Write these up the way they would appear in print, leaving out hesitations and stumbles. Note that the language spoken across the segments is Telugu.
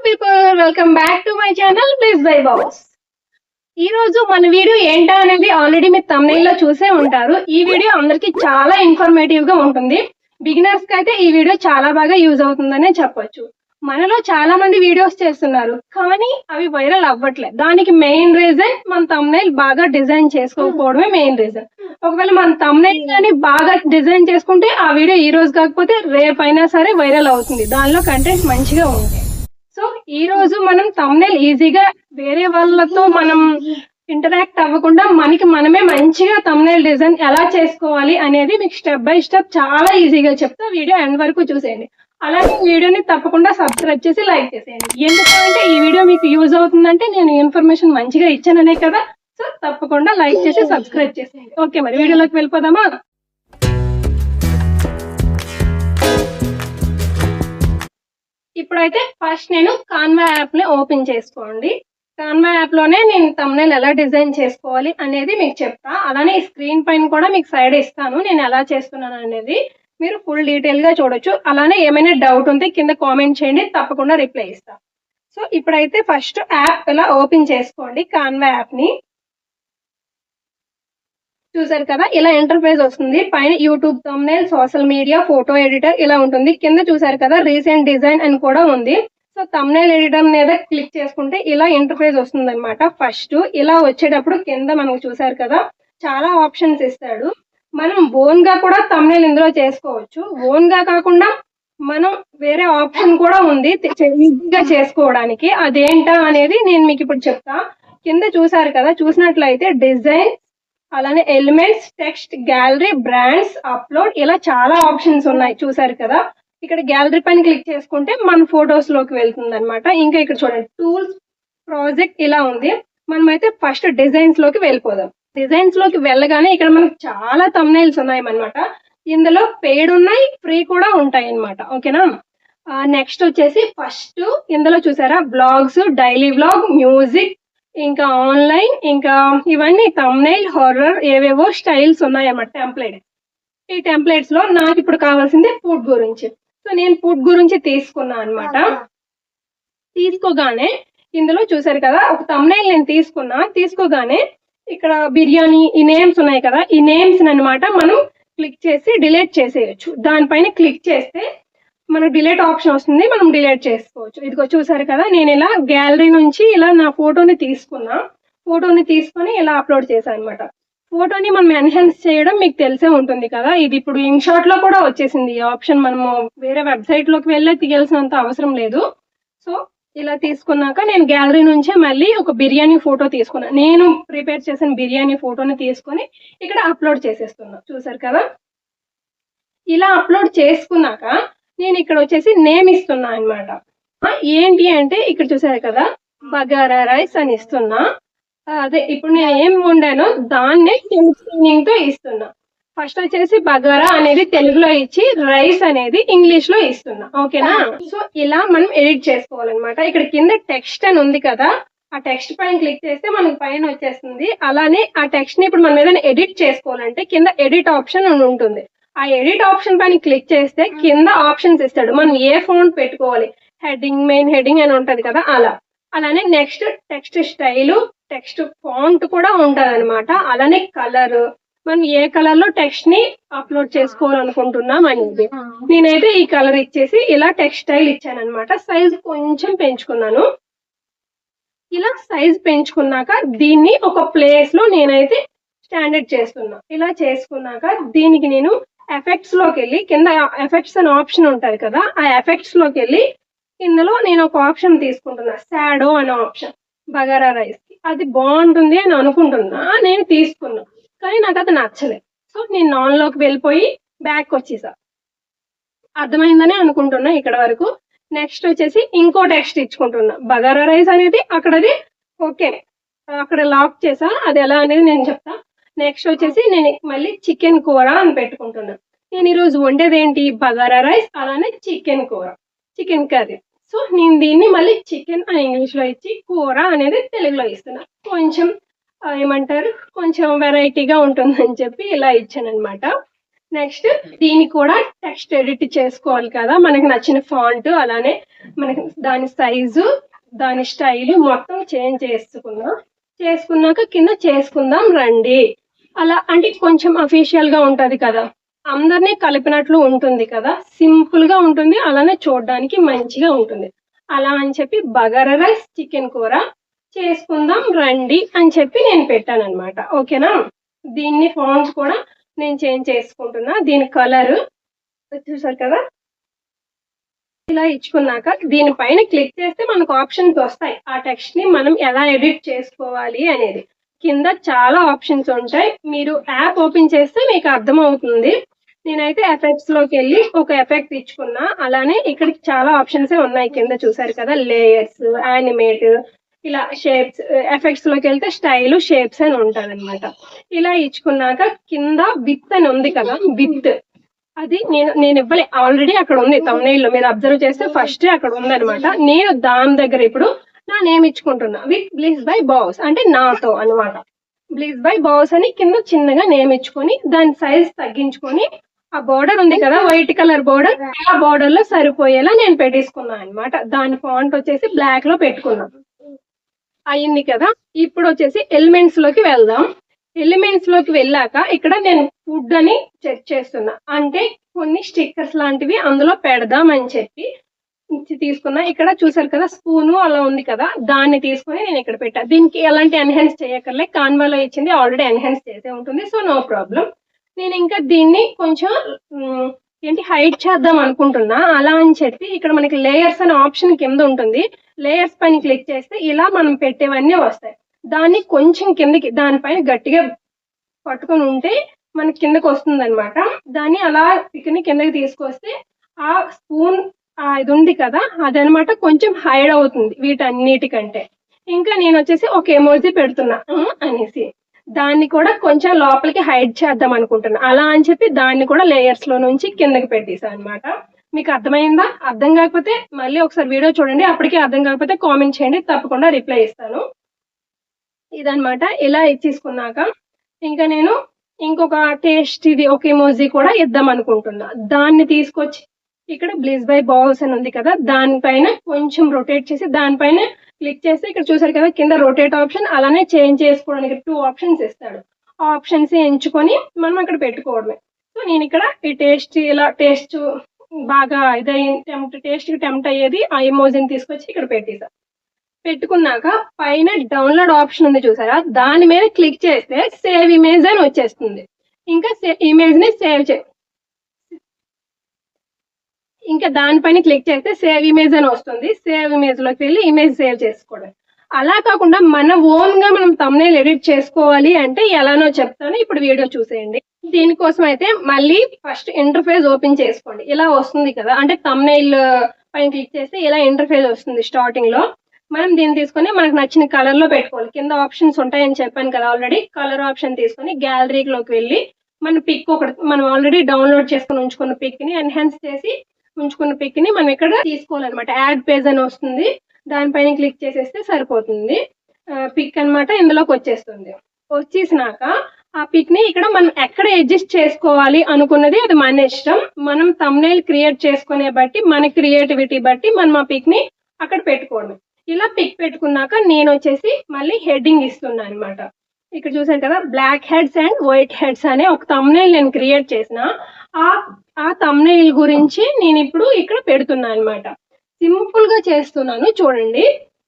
People, welcome back to my channel please by boss. ఈ రోజు మన వీడియో ఏంటా అనేది ఆల్రెడీ మీరు thumbnail లో చూసే ఉంటారు. ఈ వీడియో అందరికి చాలా ఇన్ఫర్మేటివ్ గా ఉంటుంది. బిగినర్స్ కి అయితే ఈ వీడియో చాలా బాగా యూజ్ అవుతుందనే చెప్పొచ్చు. మనలో చాలా మంది వీడియోస్ చేస్తున్నారు కానీ అవి వైరల్ అవ్వట్లేదు. దానికి మెయిన్ రీజన్ మన thumbnail బాగా డిజైన్ చేసుకోకపోవడమే మెయిన్ రీజన్. ఒకవేళ మన thumbnail కానీ బాగా డిజైన్ చేసుకుంటే ఆ వీడియో ఈ రోజు కాకపోతే రేపైనా సరే వైరల్ అవుతుంది, దానిలో కంటెంట్ మంచిగా ఉంది. సో ఈ రోజు మనం thumbnail ఈజీగా వేరే వాళ్ళతో మనం ఇంటరాక్ట్ అవ్వకుండా మనకి మనమే మంచిగా thumbnail డిజైన్ ఎలా చేసుకోవాలి అనేది మీకు స్టెప్ బై స్టెప్ చాలా ఈజీగా చెప్తా. వీడియో ఎండ్ వరకు చూసేయండి. అలాగే వీడియోని తప్పకుండా సబ్స్క్రైబ్ చేసి లైక్ చేసేయండి. ఎందుకంటే ఈ వీడియో మీకు యూజ్ అవుతుందంటే నేను ఇన్ఫర్మేషన్ మంచిగా ఇచ్చాననే కదా. సో తప్పకుండా లైక్ చేసి సబ్స్క్రైబ్ చేసేయండి. ఓకే, మరి వీడియోలోకి వెళ్ళిపోదామా? ఇప్పుడైతే ఫస్ట్ నేను కాన్వా యాప్ ని ఓపెన్ చేసుకోండి. కాన్వా యాప్ లోనే నేను thumbnail ఎలా డిజైన్ చేసుకోవాలి అనేది మీకు చెప్తా. అలానే ఈ స్క్రీన్ పైన కూడా మీకు సైడ్ ఇస్తాను నేను ఎలా చేస్తున్నాను అనేది. మీరు ఫుల్ డీటెయిల్ గా చూడొచ్చు. అలానే ఏమైనా డౌట్ ఉంటే కింద కామెంట్ చేయండి, తప్పకుండా రిప్లై ఇస్తా. సో ఇప్పుడైతే ఫస్ట్ యాప్ ఇలా ఓపెన్ చేసుకోండి. కాన్వా యాప్ ని చూసారు కదా, ఇలా ఇంటర్ఫేస్ వస్తుంది. పైన YouTube thumbnail, social media, photo editor ఇలా ఉంటుంది. కింద చూసారు కదా రీసెంట్ డిజైన్ అని కూడా ఉంది. సో thumbnail ఎడిటర్ మీద క్లిక్ చేసుకుంటే ఇలా ఇంటర్ఫేస్ వస్తుంది అనమాట. ఫస్ట్ ఇలా వచ్చేటప్పుడు కింద మనకు చూసారు కదా చాలా ఆప్షన్స్ ఇస్తాడు. మనం ఓన్ గా కూడా thumbnail ఇందులో చేసుకోవచ్చు. ఓన్ గా కాకుండా మనం వేరే ఆప్షన్ కూడా ఉంది ఈజీగా చేసుకోవడానికి. అదేంటా అనేది నేను మీకు ఇప్పుడు చెప్తా. కింద చూసారు కదా, చూసినట్లయితే డిజైన్, అలానే elements, text, gallery, brands, upload ఇలా చాలా ఆప్షన్స్ ఉన్నాయి. చూసారు కదా, ఇక్కడ గ్యాలరీ పైన క్లిక్ చేసుకుంటే మన ఫొటోస్ లోకి వెళ్తుంది అనమాట. ఇంకా ఇక్కడ చూడండి టూల్స్, ప్రాజెక్ట్ ఇలా ఉంది. మనమైతే ఫస్ట్ డిజైన్స్ లోకి వెళ్ళిపోదాం. డిజైన్స్ లోకి వెళ్ళగానే ఇక్కడ మనకు చాలా thumbnails ఉన్నాయి అనమాట. ఇందులో పెయిడ్ ఉన్నాయి, ఫ్రీ కూడా ఉంటాయి అనమాట. ఓకేనా, నెక్స్ట్ వచ్చేసి ఫస్ట్ ఇందులో చూసారా బ్లాగ్స్, డైలీ వ్లాగ్, మ్యూజిక్, ఇంకా ఆన్లైన్, ఇంకా ఇవన్నీ thumbnail, హారర్ ఏవేవో స్టైల్స్ ఉన్నాయన్నమాట. టెంప్లెట్, ఈ టెంప్లెట్స్ లో నాకు ఇప్పుడు కావాల్సింది ఫుడ్ గురించి. సో నేను ఫుడ్ గురించి తీసుకున్నా అనమాట. తీసుకోగానే ఇందులో చూసారు కదా ఒక thumbnail నేను తీసుకోగానే ఇక్కడ బిర్యానీ ఈ నేమ్స్ ఉన్నాయి కదా, ఈ నేమ్స్ అన్నమాట మనం క్లిక్ చేసి డిలీట్ చేసేయచ్చు. దానిపైన క్లిక్ చేస్తే మనకు డిలీట్ ఆప్షన్ వస్తుంది, మనం డిలీట్ చేసుకోవచ్చు. ఇదిగో చూసారు కదా, నేను ఇలా గ్యాలరీ నుంచి ఇలా నా ఫోటోని తీసుకొని ఇలా అప్లోడ్ చేశాను అనమాట. ఫోటోని మనం ఎన్హాన్స్ చేయడం మీకు తెలిసే ఉంటుంది కదా. ఇది ఇప్పుడు ఇన్షాట్ లో కూడా వచ్చేసింది ఈ ఆప్షన్. మనము వేరే వెబ్సైట్ లోకి వెళ్ళే తీయాల్సినంత అవసరం లేదు. సో ఇలా తీసుకున్నాక నేను గ్యాలరీ నుంచే మళ్ళీ ఒక బిర్యానీ ఫోటో తీసుకున్నాను. నేను ప్రిపేర్ చేసిన బిర్యానీ ఫోటోని తీసుకొని ఇక్కడ అప్లోడ్ చేసేస్తున్నా. చూసారు కదా, ఇలా అప్లోడ్ చేసుకున్నాక నేను ఇక్కడ వచ్చేసి నేమ్ ఇస్తున్నా అనమాట. ఏంటి అంటే ఇక్కడ చూసారు కదా బగారా రైస్ అని ఇస్తున్నా. అదే ఇప్పుడు నేను ఏం వండానో దాన్నే తెలుగు స్పెల్లింగ్ తో ఇస్తున్నా. ఫస్ట్ వచ్చేసి బగారా అనేది తెలుగులో ఇచ్చి రైస్ అనేది ఇంగ్లీష్ లో ఇస్తున్నా. ఓకేనా, సో ఇలా మనం ఎడిట్ చేసుకోవాలన్నమాట. ఇక్కడ కింద టెక్స్ట్ అని ఉంది కదా, ఆ టెక్స్ట్ పైన క్లిక్ చేస్తే మనకి పైన వచ్చేస్తుంది. అలానే ఆ టెక్స్ట్ ని ఇప్పుడు మనం ఏదైనా ఎడిట్ చేసుకోవాలంటే కింద ఎడిట్ ఆప్షన్ అని ఉంటుంది. ఆ ఎడిట్ ఆప్షన్ పైన క్లిక్ చేస్తే కింద ఆప్షన్స్ ఇస్తాడు. మనం ఏ ఫాంట్ పెట్టుకోవాలి, హెడ్డింగ్, మెయిన్ హెడ్డింగ్ అని ఉంటది కదా అలా. అలానే next text style, text font కూడా ఉంటది అనమాట. అలానే కలర్, మనం ఏ కలర్ లో టెక్స్ట్ ని అప్లోడ్ చేసుకోవాలనుకుంటున్నాం అనేది. నేనైతే ఈ కలర్ ఇచ్చేసి ఇలా టెక్స్ట్ స్టైల్ ఇచ్చాను అనమాట. సైజ్ కొంచెం పెంచుకున్నాను. ఇలా సైజ్ పెంచుకున్నాక దీన్ని ఒక ప్లేస్ లో నేనైతే స్టాండర్డ్ చేస్తున్నా. ఇలా చేసుకున్నాక దీనికి నేను ఎఫెక్ట్స్ లోకి వెళ్ళి కింద ఎఫెక్ట్స్ అనే ఆప్షన్ ఉంటది కదా, ఆ ఎఫెక్ట్స్ లోకి వెళ్ళి ఇందులో నేను ఒక ఆప్షన్ తీసుకుంటున్నా, షాడో అనే ఆప్షన్ బగారా రైస్ కి. అది బాగుంటుంది అని అనుకుంటున్నా, నేను తీసుకున్నా కానీ నాకు అది నచ్చలేదు. సో నేను నాన్ లోకి వెళ్ళిపోయి బ్యాక్ వచ్చేసా. అర్థమైందని అనుకుంటున్నా ఇక్కడ వరకు. నెక్స్ట్ వచ్చేసి ఇంకో టెక్స్ట్ ఇచ్చుకుంటున్నా. బగారా రైస్ అనేది అక్కడది ఓకే, అక్కడ లాక్ చేసా. అది ఎలా అనేది నేను చెప్తా. నెక్స్ట్ వచ్చేసి నేను మళ్ళీ చికెన్ కూర అని పెట్టుకుంటున్నా. నేను ఈరోజు వండేది ఏంటి, బగారా రైస్, అలానే చికెన్ కూర, చికెన్ కర్రీ. సో నేను దీన్ని మళ్ళీ చికెన్ అని ఇంగ్లీష్ లో ఇచ్చి కూర అనేది తెలుగులో ఇస్తున్నా. కొంచెం ఏమంటారు, కొంచెం వెరైటీగా ఉంటుందని చెప్పి ఇలా ఇచ్చాను అనమాట. నెక్స్ట్ దీన్ని కూడా టెక్స్ట్ ఎడిట్ చేసుకోవాలి కదా, మనకి నచ్చిన ఫాంట్, అలానే మనకి దాని సైజు, దాని స్టైల్ మొత్తం చేంజ్ చేసుకున్నాక కింద చేసుకుందాం రండి. అలా అంటే కొంచెం అఫీషియల్ గా ఉంటది కదా, అందరినీ కలిపినట్లు ఉంటుంది కదా, సింపుల్ గా ఉంటుంది, అలానే చూడడానికి మంచిగా ఉంటుంది. అలా అని చెప్పి బగారా రైస్ చికెన్ కూర చేసుకుందాం రండి అని చెప్పి నేను పెట్టాను అనమాట. ఓకేనా, దీన్ని ఫాంట్స్ కూడా నేను చేంజ్ చేసుకుంటున్నా. దీని కలర్ చూసారు కదా, ఇలా ఇచ్చుకున్నాక దీనిపైన క్లిక్ చేస్తే మనకు ఆప్షన్స్ వస్తాయి. ఆ టెక్స్ట్ ని మనం ఎలా ఎడిట్ చేసుకోవాలి అనేది కింద చాలా ఆప్షన్స్ ఉంటాయి. మీరు యాప్ ఓపెన్ చేస్తే మీకు అర్థమవుతుంది. నేనైతే ఎఫెక్ట్స్ లోకి వెళ్ళి ఒక ఎఫెక్ట్ ఇచ్చుకున్నా. అలానే ఇక్కడికి చాలా ఆప్షన్స్ ఉన్నాయి కింద చూసారు కదా, లేయర్స్, యానిమేట్, ఇలా షేప్స్. ఎఫెక్ట్స్ లోకి వెళ్తే స్టైల్, షేప్స్ అని ఉంటుంది అనమాట. ఇలా ఇచ్చుకున్నాక కింద విత్ అని ఉంది కదా, విత్ అది నేను ఇవ్వలే, ఆల్రెడీ అక్కడ ఉంది తమ్నెయిల్ లో. మీరు అబ్జర్వ్ చేస్తే ఫస్ట్ అక్కడ ఉంది అనమాట. నేను దాని దగ్గర ఇప్పుడు నా నేమ్ ఇచ్చుకుంటున్నా, విత్ బ్లీస్ బై బాస్ అంటే నాతో అనమాట. బ్లీస్ బై బాస్ అని కింద చిన్నగా నేమ్ ఇచ్చుకొని దాని సైజ్ తగ్గించుకొని ఆ బోర్డర్ ఉంది కదా, వైట్ కలర్ బోర్డర్, ఆ బోర్డర్ లో సరిపోయేలా నేను పెట్టేసుకున్నాను అనమాట. దాని ఫాంట్ వచ్చేసి బ్లాక్ లో పెట్టుకున్నాను. అయింది కదా, ఇప్పుడు వచ్చేసి ఎలిమెంట్స్ లోకి వెళ్దాం. ఎలిమెంట్స్ లోకి వెళ్ళాక ఇక్కడ నేను ఫుడ్ అని చెక్ చేస్తున్నా, అంటే కొన్ని స్టిక్కర్స్ లాంటివి అందులో పెడదాం అని చెప్పి తీసుకున్నా. ఇక్కడ చూసారు కదా స్పూను అలా ఉంది కదా, దాన్ని తీసుకొని నేను ఇక్కడ పెట్టా. దీనికి ఎలాంటి ఎన్హాన్స్ చేయక్కర్లే, కాన్వాలో ఇచ్చింది ఆల్రెడీ ఎన్హాన్స్ చేసే ఉంటుంది, సో నో ప్రాబ్లం. నేను ఇంకా దీన్ని కొంచెం హైట్ చేద్దాం అనుకుంటున్నా. అలా అని చెప్పి ఇక్కడ మనకి లేయర్స్ అనే ఆప్షన్ కింద ఉంటుంది, లేయర్స్ పైన క్లిక్ చేస్తే ఇలా మనం పెట్టేవన్నీ వస్తాయి. దాన్ని కొంచెం కిందకి దానిపైన గట్టిగా పట్టుకొని ఉంటే మనకి కిందకి వస్తుంది అనమాట. దాన్ని అలా పిక్ని కిందకి తీసుకొస్తే ఆ స్పూన్ ఇది ఉంది కదా, అదనమాట కొంచెం హైడ్ అవుతుంది వీటన్నిటికంటే. ఇంకా నేను వచ్చేసి ఒక ఎమోజీ పెడుతున్నా అనేసి, దాన్ని కూడా కొంచెం లోపలికి హైడ్ చేద్దాం అనుకుంటున్నా. అలా అని చెప్పి దాన్ని కూడా లేయర్స్ లో నుంచి కిందకి పెట్టేసాను అనమాట. మీకు అర్థమైందా? అర్థం కాకపోతే మళ్ళీ ఒకసారి వీడియో చూడండి, అప్పటికి అర్థం కాకపోతే కామెంట్ చేయండి, తప్పకుండా రిప్లై ఇస్తాను. ఇదనమాట. ఇలా ఇచ్చేసుకున్నాక ఇంకా నేను ఇంకొక టేస్ట్ ఇది ఒక ఎమోజీ కూడా ఇద్దాం అనుకుంటున్నా. దాన్ని తీసుకొచ్చి ఇక్కడ బ్లీస్ బై బాస్ అని ఉంది కదా, దానిపైన కొంచెం రొటేట్ చేసి దానిపైన క్లిక్ చేస్తే ఇక్కడ చూసారు కదా కింద రొటేట్ ఆప్షన్, అలానే చేంజ్ చేసుకోవడానికి 2 ఆప్షన్స్ ఇస్తాడు. ఆ ఆప్షన్స్ ఎంచుకొని మనం అక్కడ పెట్టుకోవడమే. సో నేను ఇక్కడ ఈ టేస్ట్, ఇలా టేస్ట్ బాగా టేస్ట్ టెంప్ట్ అయ్యేది ఆ ఎమోజీని తీసుకొచ్చి ఇక్కడ పెట్టేసాను. పెట్టుకున్నాక పైన డౌన్లోడ్ ఆప్షన్ ఉంది చూసారా, దాని మీద క్లిక్ చేస్తే సేవ్ ఇమేజ్ అని వచ్చేస్తుంది. ఇంకా ఇమేజ్ ని ఇంకా దానిపైన క్లిక్ చేస్తే సేవ్ ఇమేజ్ అని వస్తుంది. సేవ్ ఇమేజ్ లోకి వెళ్ళి ఇమేజ్ సేవ్ చేసుకోవడం. అలా కాకుండా మన ఓన్ గా మనం థంబ్నెయిల్ ఎడిట్ చేసుకోవాలి అంటే ఎలానో చెప్తాను, ఇప్పుడు వీడియో చూసేయండి. దీనికోసం అయితే మళ్ళీ ఫస్ట్ ఇంటర్ఫేస్ ఓపెన్ చేసుకోండి. ఇలా వస్తుంది కదా, అంటే థంబ్నెయిల్ పైన క్లిక్ చేస్తే ఇలా ఇంటర్ఫేస్ వస్తుంది స్టార్టింగ్ లో. మనం దీన్ని తీసుకొని మనకు నచ్చిన కలర్ లో పెట్టుకోవాలి. కింద ఆప్షన్స్ ఉంటాయని చెప్పాను కదా ఆల్రెడీ, కలర్ ఆప్షన్ తీసుకొని గ్యాలరీలోకి వెళ్ళి మన పిక్ ఒకటి మనం ఆల్రెడీ డౌన్లోడ్ చేసుకుని ఉంచుకున్న పిక్ ని ఎన్హాన్స్ చేసి ఉంచుకున్న పిక్ ని మనం ఇక్కడ తీసుకోవాలన్నమాట. యాడ్ పేజ్ అని వస్తుంది, దానిపైన క్లిక్ చేసేస్తే సరిపోతుంది. పిక్ అన్నమాట ఇందులోకి వచ్చేస్తుంది. వచ్చేసినాక ఆ పిక్ ని ఇక్కడ మనం ఎక్కడ అడ్జస్ట్ చేసుకోవాలి అనుకున్నది అది మన ఇష్టం. మనం థంబ్నెయిల్ క్రియేట్ చేసుకునే బట్టి, మన క్రియేటివిటీ బట్టి మనం ఆ పిక్ ని అక్కడ పెట్టుకోవడం. ఇలా పిక్ పెట్టుకున్నాక నేను వచ్చేసి మళ్ళీ హెడ్డింగ్ ఇస్తున్నాను అనమాట. ఇక్కడ చూసాను కదా, black heads and white heads అనే ఒక థంబ్నెయిల్ నేను క్రియేట్ చేసిన. ఆ థంబ్నెయిల్ గురించి నేను ఇప్పుడు ఇక్కడ పెడుతున్నాను అనమాట. సింపుల్ గా చేస్తున్నాను చూడండి.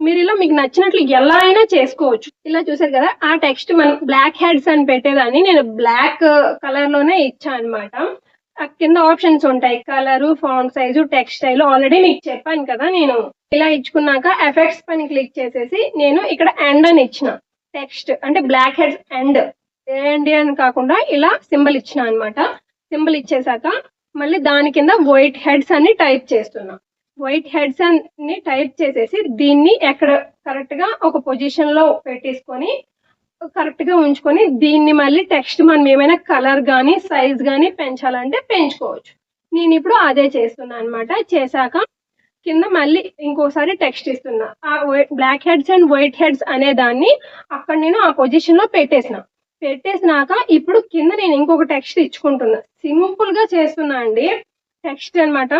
మీరు ఇలా మీకు నచ్చినట్లు ఎలా అయినా చేసుకోవచ్చు. ఇలా చూసారు కదా, ఆ టెక్స్ట్ మనం బ్లాక్ హెడ్స్ అని పెట్టేదాన్ని నేను బ్లాక్ కలర్ లోనే ఇచ్చాను అనమాట. కింద ఆప్షన్స్ ఉంటాయి, colour, font size, text style, already మీకు చెప్పాను కదా. నేను ఇలా ఇచ్చుకున్నాక ఎఫెక్ట్స్ పని క్లిక్ చేసేసి నేను ఇక్కడ ఎండ్ అని ఇచ్చిన. టెక్స్ట్ అంటే బ్లాక్ హెడ్స్ ఎండ్ అని కాకుండా ఇలా సింబల్ ఇచ్చిన అనమాట. సింబల్ ఇచ్చేసాక మళ్ళీ దాని కింద వైట్ హెడ్స్ అని టైప్ చేస్తున్నా. వైట్ హెడ్స్ అని టైప్ చేసేసి దీన్ని ఎక్కడ కరెక్ట్ గా ఒక పొజిషన్ లో పెట్టేసుకొని కరెక్ట్ గా ఉంచుకొని దీన్ని మళ్ళీ టెక్స్ట్ మనం ఏమైనా కలర్ గానీ సైజ్ గానీ పెంచాలంటే పెంచుకోవచ్చు. నేను ఇప్పుడు అదే చేస్తున్నా అనమాట. చేశాక కింద మళ్ళీ ఇంకోసారి టెక్స్ట్ ఇస్తున్నా. ఆ black heads and white heads అనే దాన్ని అక్కడ నేను ఆ పొజిషన్ లో పెట్టేసిన. పెట్టేసినాక ఇప్పుడు కింద నేను ఇంకొక టెక్స్ట్ ఇచ్చుకుంటున్నా. సింపుల్ గా చేస్తున్నా అండి టెక్స్ట్ అన్నమాట.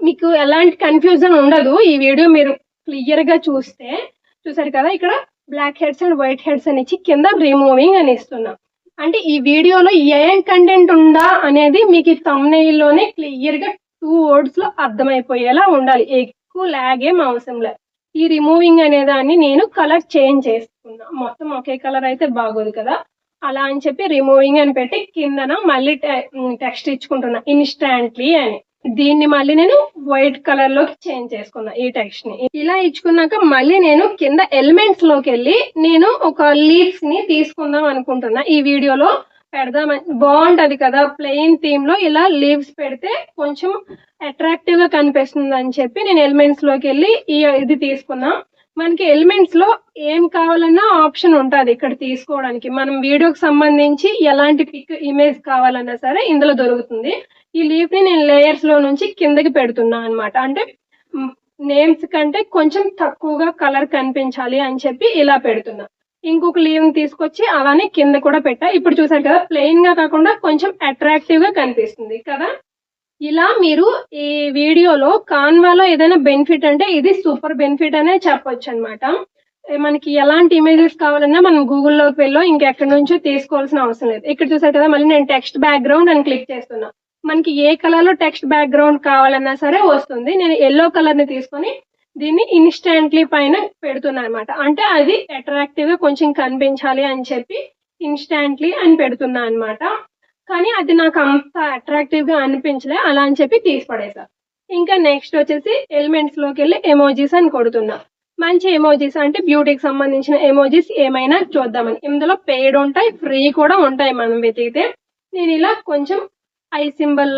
మీకు ఎలాంటి కన్ఫ్యూజన్ ఉండదు. ఈ వీడియో మీరు క్లియర్ గా చూస్తే. చూసారు కదా, ఇక్కడ black heads and white heads అని ఇచ్చి కింద రిమూవింగ్ అని ఇస్తున్నా. అంటే ఈ వీడియోలో ఏం కంటెంట్ ఉందా అనేది మీకు ఈ thumbnail లోనే క్లియర్ గా 2 words లో అర్థమైపోయేలా ఉండాలి. ఎక్కువ లాగ్ ఏం అవసరం లేదు. ఈ రిమూవింగ్ అనే దాన్ని నేను కలర్ చేంజ్ చేసుకున్నా. మొత్తం ఒకే కలర్ అయితే బాగోదు కదా, అలా అని చెప్పి రిమూవింగ్ అని పెట్టి కిందన మళ్ళీ టెక్స్ట్ ఇచ్చుకుంటున్నా ఇన్స్టాంట్లీ అని. దీన్ని మళ్ళీ నేను వైట్ కలర్ లోకి చేంజ్ చేసుకున్నా ఈ టెక్స్ట్ ని. ఇలా ఇచ్చుకున్నాక మళ్ళీ నేను కింద ఎలిమెంట్స్ లోకి వెళ్ళి నేను ఒక లీవ్స్ ని తీసుకుందాం అనుకుంటున్నా. ఈ వీడియోలో పెడదామని, బాగుంటది కదా ప్లెయిన్ థీమ్ లో ఇలా లీవ్స్ పెడితే కొంచెం అట్రాక్టివ్ గా కనిపిస్తుంది అని చెప్పి నేను ఎలిమెంట్స్ లోకి వెళ్ళి ఇది తీసుకున్నా. మనకి ఎలిమెంట్స్ లో ఏం కావాలన్నా ఆప్షన్ ఉంటుంది ఇక్కడ తీసుకోవడానికి. మనం వీడియోకి సంబంధించి ఎలాంటి పిక్ ఇమేజ్ కావాలన్నా సరే ఇందులో దొరుకుతుంది. ఈ లీఫ్ ని నేను లేయర్స్ లో నుంచి కిందకి పెడుతున్నా అన్నమాట. అంటే నేమ్స్ కంటే కొంచెం తక్కువగా కలర్ కనిపించాలి అని చెప్పి ఇలా పెడుతున్నా. ఇంకొక లీవ్ ని తీసుకొచ్చి అలానే కింద కూడా పెట్టా. ఇప్పుడు చూసారు కదా, ప్లెయిన్ గా కాకుండా కొంచెం అట్రాక్టివ్ గా కనిపిస్తుంది కదా. ఇలా మీరు ఈ వీడియోలో కాన్వాలో ఏదైనా బెనిఫిట్ అంటే ఇది సూపర్ బెనిఫిట్ అనే చెప్పొచ్చు అనమాట. మనకి ఎలాంటి ఇమేజెస్ కావాలన్నా మనం గూగుల్లోకి వెళ్ళో ఇంకెక్కడి నుంచో తీసుకోవాల్సిన అవసరం లేదు. ఇక్కడ చూసారు కదా, మళ్ళీ నేను టెక్స్ట్ బ్యాక్గ్రౌండ్ అని క్లిక్ చేస్తున్నా. మనకి ఏ కలర్ లో టెక్స్ట్ బ్యాక్గ్రౌండ్ కావాలన్నా సరే వస్తుంది. నేను ఎల్లో కలర్ ని తీసుకొని దీన్ని ఇన్స్టాంట్లీ పైన పెడుతున్నా అనమాట. అంటే అది అట్రాక్టివ్ గా కొంచెం కనిపించాలి అని చెప్పి ఇన్స్టాంట్లీ అని పెడుతున్నా అనమాట. కానీ అది నాకు అంత అట్రాక్టివ్ గా అనిపించలే, అలా అని చెప్పి తీసి పడేసా. ఇంకా నెక్స్ట్ వచ్చేసి ఎలిమెంట్స్ లోకి వెళ్ళి ఎమోజీస్ అని కొడుతున్నా. మంచి ఎమోజీస్ అంటే బ్యూటీకి సంబంధించిన ఎమోజీస్ ఏమైనా చూద్దామని. ఇందులో పెయిడ్ ఉంటాయి, ఫ్రీ కూడా ఉంటాయి మనం వెతికితే. నేను ఇలా కొంచెం ఐ సింబల్,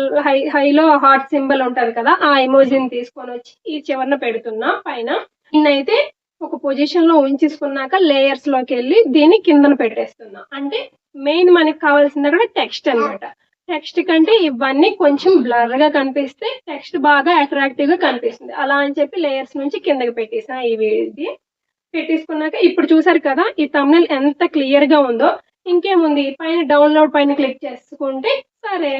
హైలో హార్ట్ సింబల్ ఉంటది కదా, ఆ ఎమోజీని తీసుకొని వచ్చి ఈ చివరన పెడుతున్నా పైన. నేనైతే ఒక పొజిషన్ లో ఉంచేసుకున్నాక లేయర్స్ లోకి వెళ్ళి దీన్ని కిందన పెట్టేస్తున్నా. అంటే మెయిన్ మనకి కావాల్సింది అక్కడ టెక్స్ట్ అన్నమాట. టెక్స్ట్ కంటే ఇవన్నీ కొంచెం బ్లర్ గా కనిపిస్తే టెక్స్ట్ బాగా అట్రాక్టివ్ గా కనిపిస్తుంది. అలా అని చెప్పి లేయర్స్ నుంచి కిందకి పెట్టేసా. ఇది పెట్టేసుకున్నాక ఇప్పుడు చూసారు కదా ఈ thumbnail ఎంత క్లియర్ గా ఉందో. ఇంకేముంది, పైన డౌన్లోడ్ పైన క్లిక్ చేసుకుంటే సరే,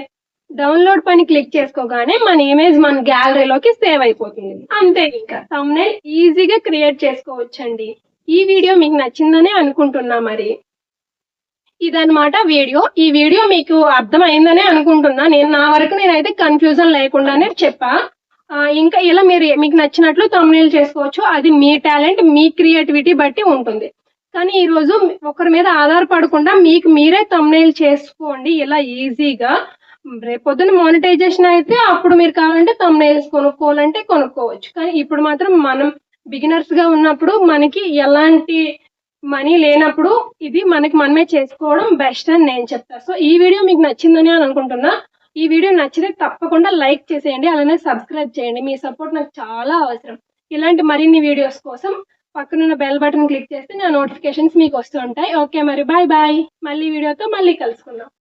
డౌన్లోడ్ పైన క్లిక్ చేసుకోగానే మన ఇమేజ్ మన గ్యాలరీలోకి సేవ్ అయిపోతుంది. అంతే, ఇంకా thumbnail ఈజీగా క్రియేట్ చేసుకోవచ్చండి. ఈ వీడియో మీకు నచ్చిందనే అనుకుంటున్నా. మరి ఇదన్నమాట వీడియో. ఈ వీడియో మీకు అర్థమైందనే అనుకుంటున్నా. నా వరకు నేనైతే కన్ఫ్యూజన్ లేకుండానే చెప్పా. ఇంకా ఇలా మీకు నచ్చినట్లు thumbnail చేసుకోవచ్చు. అది మీ టాలెంట్, మీ క్రియేటివిటీ బట్టి ఉంటుంది. కానీ ఈ రోజు ఒకరి మీద ఆధారపడకుండా మీకు మీరే thumbnail చేసుకోండి ఇలా ఈజీగా. రేపొద్దున మానిటైజేషన్ అయితే అప్పుడు మీరు కావాలంటే thumbnails కొనుక్కోవాలంటే కొనుక్కోవచ్చు. కానీ ఇప్పుడు మాత్రం మనం బిగినర్స్ గా ఉన్నప్పుడు, మనకి ఎలాంటి మనీ లేనప్పుడు ఇది మనకి మనమే చేసుకోవడం బెస్ట్ అని నేను చెప్తాను. సో ఈ వీడియో మీకు నచ్చిందని అనుకుంటున్నా. ఈ వీడియో నచ్చితే తప్పకుండా లైక్ చేసేయండి, అలానే సబ్స్క్రైబ్ చేయండి. మీ సపోర్ట్ నాకు చాలా అవసరం. ఇలాంటి మరిన్ని వీడియోస్ కోసం పక్కనున్న బెల్ బటన్ క్లిక్ చేస్తే నా నోటిఫికేషన్స్ మీకు వస్తూ ఉంటాయి. ఓకే, మరి బాయ్ బాయ్. మళ్ళీ వీడియోతో మళ్ళీ కలుసుకుందాం.